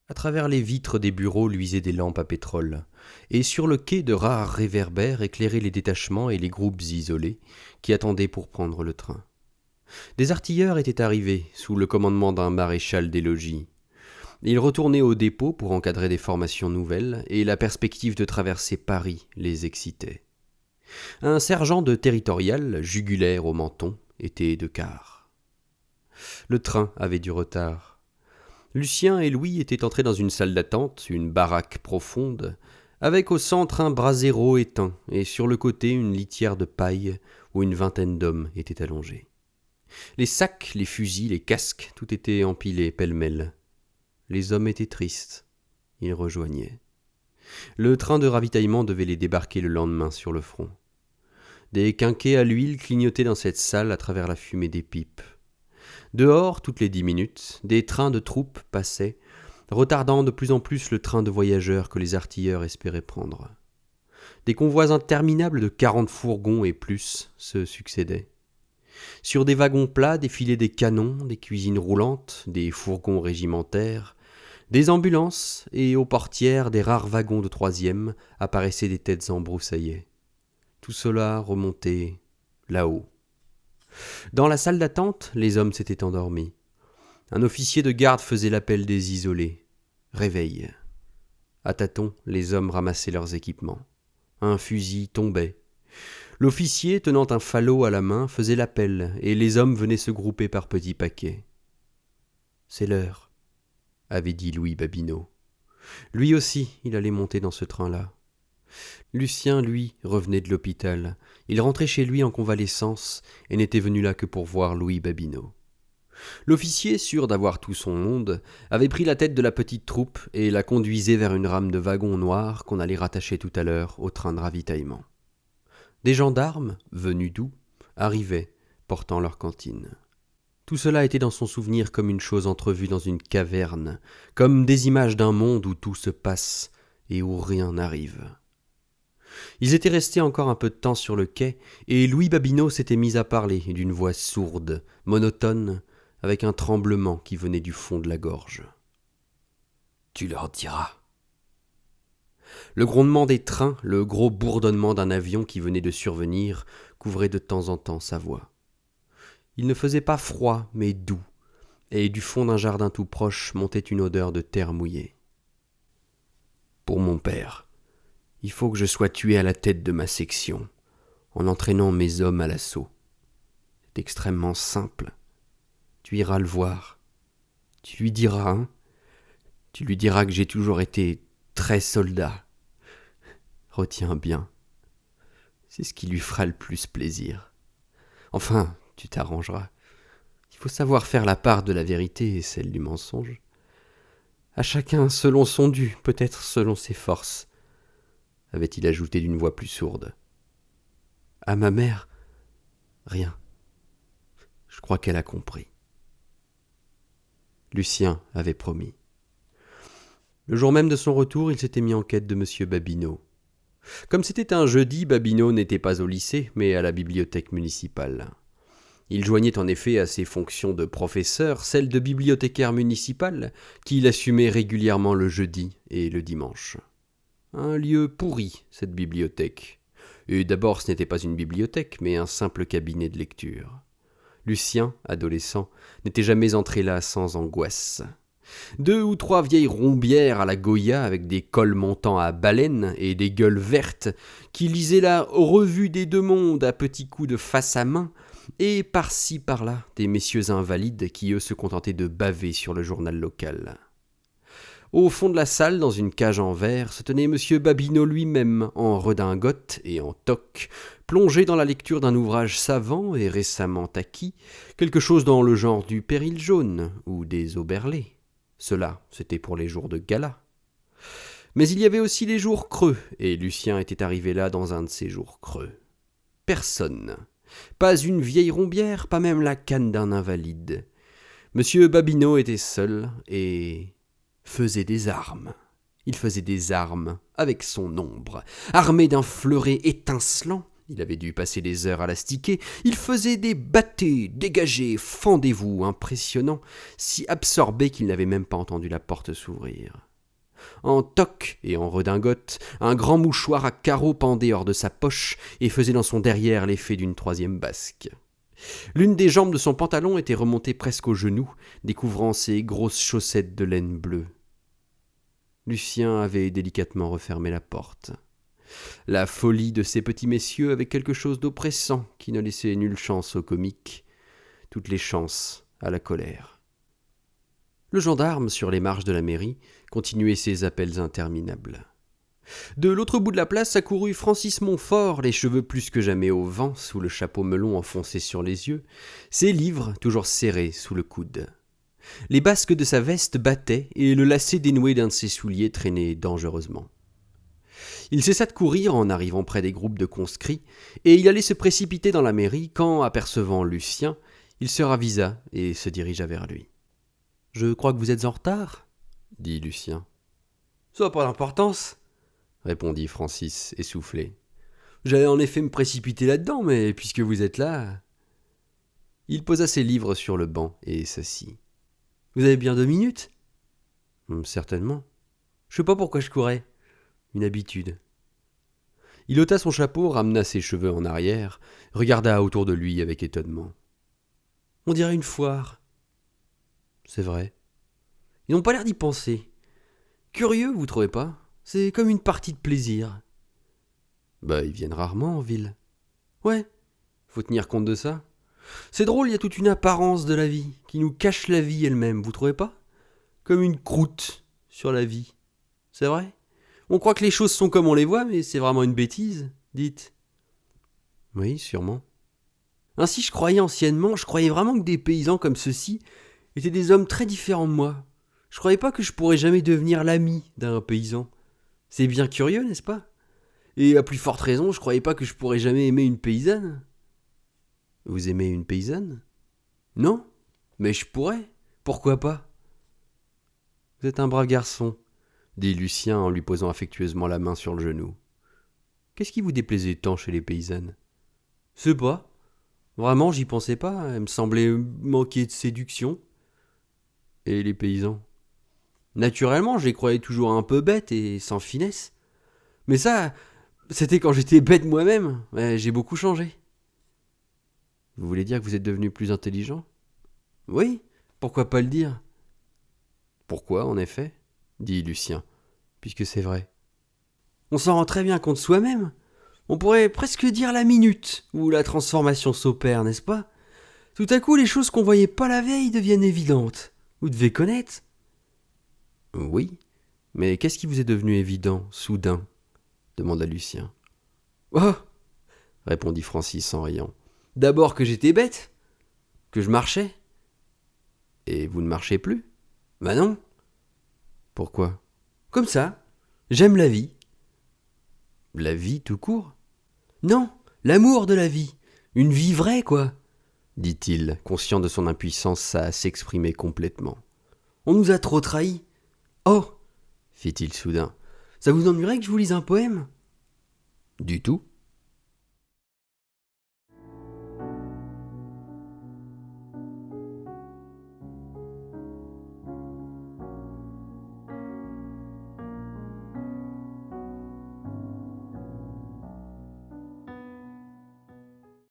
À travers les vitres des bureaux luisaient des lampes à pétrole, et sur le quai de rares réverbères éclairaient les détachements et les groupes isolés qui attendaient pour prendre le train. Des artilleurs étaient arrivés sous le commandement d'un maréchal des logis. Ils retournaient au dépôt pour encadrer des formations nouvelles, et la perspective de traverser Paris les excitait. Un sergent de territorial, jugulaire au menton, était de quart. Le train avait du retard. Lucien et Louis étaient entrés dans une salle d'attente, une baraque profonde, avec au centre un brasero éteint et sur le côté une litière de paille où une vingtaine d'hommes étaient allongés. Les sacs, les fusils, les casques, tout était empilé pêle-mêle. Les hommes étaient tristes. Ils rejoignaient. Le train de ravitaillement devait les débarquer le lendemain sur le front. Des quinquets à l'huile clignotaient dans cette salle à travers la fumée des pipes. Dehors, toutes les 10 minutes, des trains de troupes passaient, retardant de plus en plus le train de voyageurs que les artilleurs espéraient prendre. Des convois interminables de 40 fourgons et plus se succédaient. Sur des wagons plats défilaient des canons, des cuisines roulantes, des fourgons régimentaires, des ambulances, et aux portières des rares wagons de troisième apparaissaient des têtes embroussaillées. Tout cela remontait là-haut. Dans la salle d'attente, les hommes s'étaient endormis. Un officier de garde faisait l'appel des isolés. Réveil. À tâtons, les hommes ramassaient leurs équipements. Un fusil tombait. L'officier, tenant un falot à la main, faisait l'appel, et les hommes venaient se grouper par petits paquets. « C'est l'heure », avait dit Louis Babineau. Lui aussi, il allait monter dans ce train-là. Lucien, lui, revenait de l'hôpital. Il rentrait chez lui en convalescence et n'était venu là que pour voir Louis Babineau. L'officier, sûr d'avoir tout son monde, avait pris la tête de la petite troupe et la conduisait vers une rame de wagons noirs qu'on allait rattacher tout à l'heure au train de ravitaillement. Des gendarmes, venus d'où, arrivaient, portant leur cantine. Tout cela était dans son souvenir comme une chose entrevue dans une caverne, comme des images d'un monde où tout se passe et où rien n'arrive. Ils étaient restés encore un peu de temps sur le quai, et Louis Babineau s'était mis à parler d'une voix sourde, monotone, avec un tremblement qui venait du fond de la gorge. « Tu leur diras. » Le grondement des trains, le gros bourdonnement d'un avion qui venait de survenir, couvrait de temps en temps sa voix. Il ne faisait pas froid, mais doux, et du fond d'un jardin tout proche montait une odeur de terre mouillée. « Pour mon père, il faut que je sois tué à la tête de ma section, en entraînant mes hommes à l'assaut. C'est extrêmement simple. Tu iras le voir. Tu lui diras, hein ? Tu lui diras que j'ai toujours été très soldat. Retiens bien. C'est ce qui lui fera le plus plaisir. Enfin, tu t'arrangeras. Il faut savoir faire la part de la vérité et celle du mensonge. À chacun selon son dû, peut-être selon ses forces, avait-il ajouté d'une voix plus sourde. À ma mère, rien. Je crois qu'elle a compris. Lucien avait promis. Le jour même de son retour, il s'était mis en quête de M. Babineau. Comme c'était un jeudi, Babineau n'était pas au lycée, mais à la bibliothèque municipale. Il joignait en effet à ses fonctions de professeur celles de bibliothécaire municipal qu'il assumait régulièrement le jeudi et le dimanche. Un lieu pourri, cette bibliothèque. Et d'abord, ce n'était pas une bibliothèque, mais un simple cabinet de lecture. Lucien, adolescent, n'était jamais entré là sans angoisse. 2 ou 3 vieilles rombières à la Goya avec des cols montants à baleine et des gueules vertes qui lisaient la revue des deux mondes à petits coups de face à main, et par-ci par-là des messieurs invalides qui eux se contentaient de baver sur le journal local. Au fond de la salle, dans une cage en verre, se tenait M. Babineau lui-même, en redingote et en toque, plongé dans la lecture d'un ouvrage savant et récemment acquis, quelque chose dans le genre du Péril jaune ou des Auberlé. Cela, c'était pour les jours de gala. Mais il y avait aussi les jours creux, et Lucien était arrivé là dans un de ces jours creux. Personne. Pas une vieille rombière, pas même la canne d'un invalide. M. Babineau était seul et faisait des armes. Il faisait des armes avec son ombre, armé d'un fleuret étincelant Il avait dû passer des heures à l'astiquer. Il faisait des bâtés, dégagez, fendez-vous, impressionnants, si absorbés qu'il n'avait même pas entendu la porte s'ouvrir. En toque et en redingote, un grand mouchoir à carreaux pendait hors de sa poche et faisait dans son derrière l'effet d'une troisième basque. L'une des jambes de son pantalon était remontée presque aux genoux, découvrant ses grosses chaussettes de laine bleue. Lucien avait délicatement refermé la porte. La folie de ces petits messieurs avait quelque chose d'oppressant qui ne laissait nulle chance au comique, toutes les chances à la colère. Le gendarme, sur les marches de la mairie, continuait ses appels interminables. De l'autre bout de la place accourut Francis Montfort, les cheveux plus que jamais au vent, sous le chapeau melon enfoncé sur les yeux, ses livres toujours serrés sous le coude. Les basques de sa veste battaient et le lacet dénoué d'un de ses souliers traînait dangereusement. Il cessa de courir en arrivant près des groupes de conscrits, et il allait se précipiter dans la mairie quand, apercevant Lucien, il se ravisa et se dirigea vers lui. « Je crois que vous êtes en retard ?» dit Lucien. « Ça n'a pas d'importance » répondit Francis, essoufflé. « J'allais en effet me précipiter là-dedans, mais puisque vous êtes là... » Il posa ses livres sur le banc et s'assit. « Vous avez bien 2 minutes ?»« Certainement. Je sais pas pourquoi je courais. Une habitude. » Il ôta son chapeau, ramena ses cheveux en arrière, regarda autour de lui avec étonnement. « On dirait une foire. » « C'est vrai. Ils n'ont pas l'air d'y penser. Curieux, vous trouvez pas ? C'est comme une partie de plaisir. » « Bah, ils viennent rarement en ville. »« Ouais, faut tenir compte de ça. C'est drôle, il y a toute une apparence de la vie, qui nous cache la vie elle-même, vous trouvez pas ? Comme une croûte sur la vie. C'est vrai ? On croit que les choses sont comme on les voit, mais c'est vraiment une bêtise, dites. » « Oui, sûrement. » « Ainsi je croyais anciennement, je croyais vraiment que des paysans comme ceux-ci étaient des hommes très différents de moi. Je croyais pas que je pourrais jamais devenir l'ami d'un paysan. C'est bien curieux, n'est-ce pas ? Et à plus forte raison, je croyais pas que je pourrais jamais aimer une paysanne. » « Vous aimez une paysanne ? » ?»« Non, mais je pourrais. Pourquoi pas ? » »« Vous êtes un brave garçon, » dit Lucien en lui posant affectueusement la main sur le genou. « Qu'est-ce qui vous déplaisait tant chez les paysannes ? » ?»« C'est pas. Vraiment, j'y pensais pas. Elle me semblait manquer de séduction. » »« Et les paysans ? » ?»« Naturellement, je les croyais toujours un peu bêtes et sans finesse. Mais ça, c'était quand j'étais bête moi-même. J'ai beaucoup changé. » « Vous voulez dire que vous êtes devenu plus intelligent ? » ?»« Oui, pourquoi pas le dire ? » ?»« Pourquoi, en effet ? » dit Lucien, puisque c'est vrai. On s'en rend très bien compte soi-même. On pourrait presque dire la minute où la transformation s'opère, n'est-ce pas ? Tout à coup, les choses qu'on voyait pas la veille deviennent évidentes. Vous devez connaître. Oui, mais qu'est-ce qui vous est devenu évident, soudain ? Demanda Lucien. Oh ! Répondit Francis en riant. D'abord que j'étais bête, que je marchais. Et vous ne marchez plus ? Bah non. Pourquoi ? Comme ça. J'aime la vie. La vie tout court ? Non, l'amour de la vie. Une vie vraie, quoi, dit-il, conscient de son impuissance à s'exprimer complètement. On nous a trop trahis. Oh, fit-il soudain, ça vous ennuierait que je vous lise un poème ? Du tout.